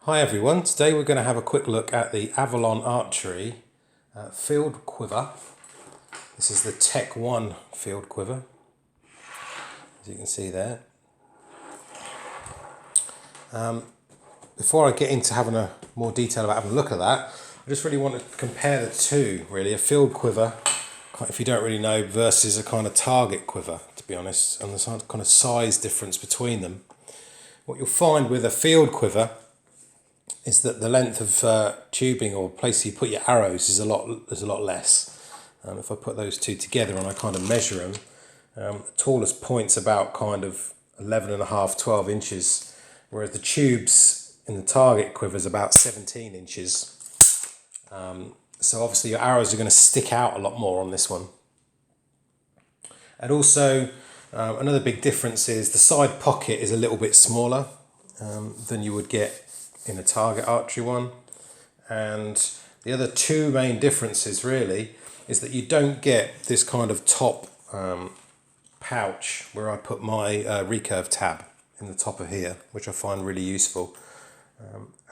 Hi everyone, today we're going to have a quick look at the Avalon Archery field quiver. This is the Tec One field quiver, as you can see there. Before I get into having a more detail about having a look at that, I just really want to compare the two, really. A field quiver, if you don't really know, versus a kind of target quiver, to be honest, and the kind of size difference between them. What you'll find with a field quiver is that the length of tubing or place you put your arrows is a lot less. If I put those two together and I kind of measure them, the tallest point's about kind of 11.5, 12 inches, whereas the tubes in the target quiver is about 17 inches. So obviously your arrows are going to stick out a lot more on this one. And also another big difference is the side pocket is a little bit smaller than you would get in a target archery one. And the other two main differences really is that you don't get this kind of top pouch where I put my recurve tab in the top of here, which I find really useful.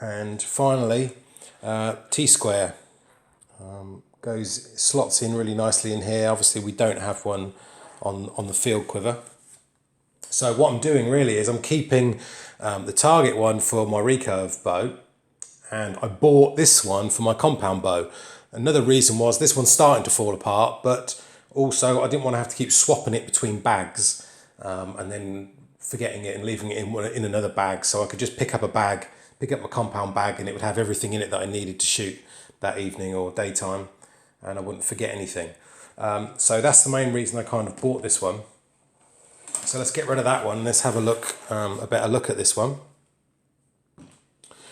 And finally, T-square slots in really nicely in here. Obviously we don't have one on the field quiver. So what I'm doing really is I'm keeping the target one for my recurve bow, and I bought this one for my compound bow. Another reason was this one's starting to fall apart, but also I didn't want to have to keep swapping it between bags and then forgetting it and leaving it in another bag. So I could just pick up my compound bag, and it would have everything in it that I needed to shoot that evening or daytime, and I wouldn't forget anything. So that's the main reason I kind of bought this one. So let's get rid of that one. Let's have a better look at this one.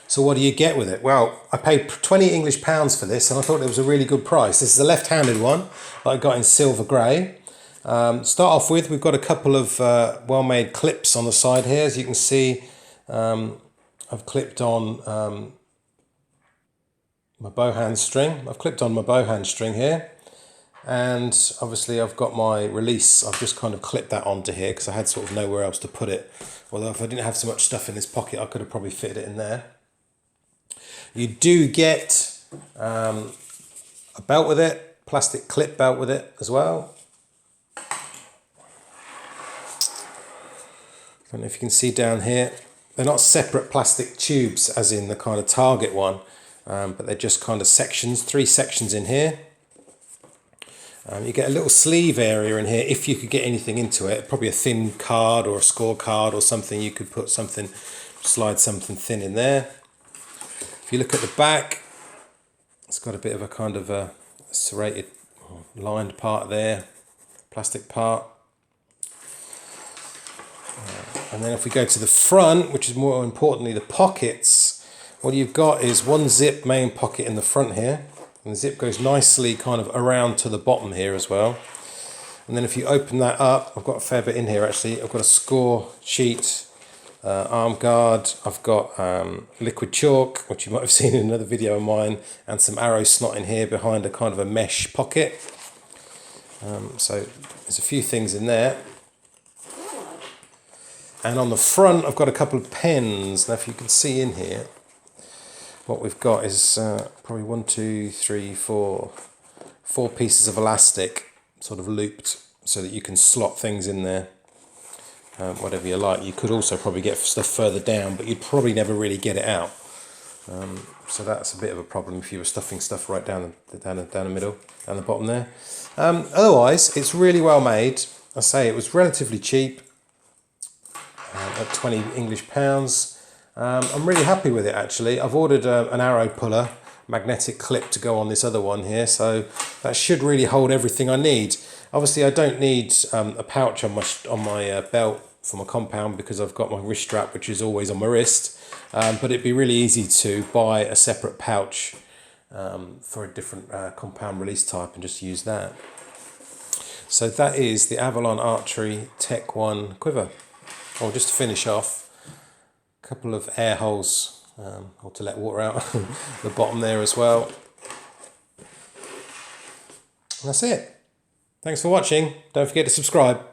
So what do you get with it? Well, I paid 20 English pounds for this, and I thought it was a really good price. This is a left-handed one that I got in silver grey. Start off with, we've got a couple of well-made clips on the side here. As you can see, I've clipped on my bowhand string. I've clipped on my bowhand string here. And obviously I've got my release. I've just kind of clipped that onto here because I had sort of nowhere else to put it. Although if I didn't have so much stuff in this pocket, I could have probably fitted it in there. You do get a belt with it, plastic clip belt with it as well. I don't know if you can see down here. They're not separate plastic tubes as in the kind of target one, but they're just kind of sections, 3 sections in here. You get a little sleeve area in here if you could get anything into it, probably a thin card or a score card or something. You could slide something thin in there. If you look at the back, it's got a bit of a kind of a serrated lined part there, plastic part. And then if we go to the front, which is more importantly the pockets, what you've got is one zip main pocket in the front here. And the zip goes nicely kind of around to the bottom here as well. And then if you open that up, I've got a fair bit in here actually. I've got a score sheet, arm guard. I've got liquid chalk, which you might have seen in another video of mine, and some arrow snot in here behind a kind of a mesh pocket. So there's a few things in there. And on the front, I've got a couple of pens. Now if you can see in here, what we've got is probably 1, 2, 3, 4 pieces of elastic sort of looped so that you can slot things in there, whatever you like. You could also probably get stuff further down, but you'd probably never really get it out. So that's a bit of a problem if you were stuffing stuff right down the middle, down the bottom there. Otherwise, it's really well made. I say it was relatively cheap at 20 English pounds. I'm really happy with it actually. I've ordered an arrow puller, magnetic clip to go on this other one here, so that should really hold everything I need. Obviously I don't need a pouch on my belt for my compound because I've got my wrist strap, which is always on my wrist, but it'd be really easy to buy a separate pouch for a different compound release type and just use that. So that is the Avalon Archery Tec One quiver. Oh, just to finish off, couple of air holes or to let water out the bottom there as well. And that's it. Thanks for watching. Don't forget to subscribe.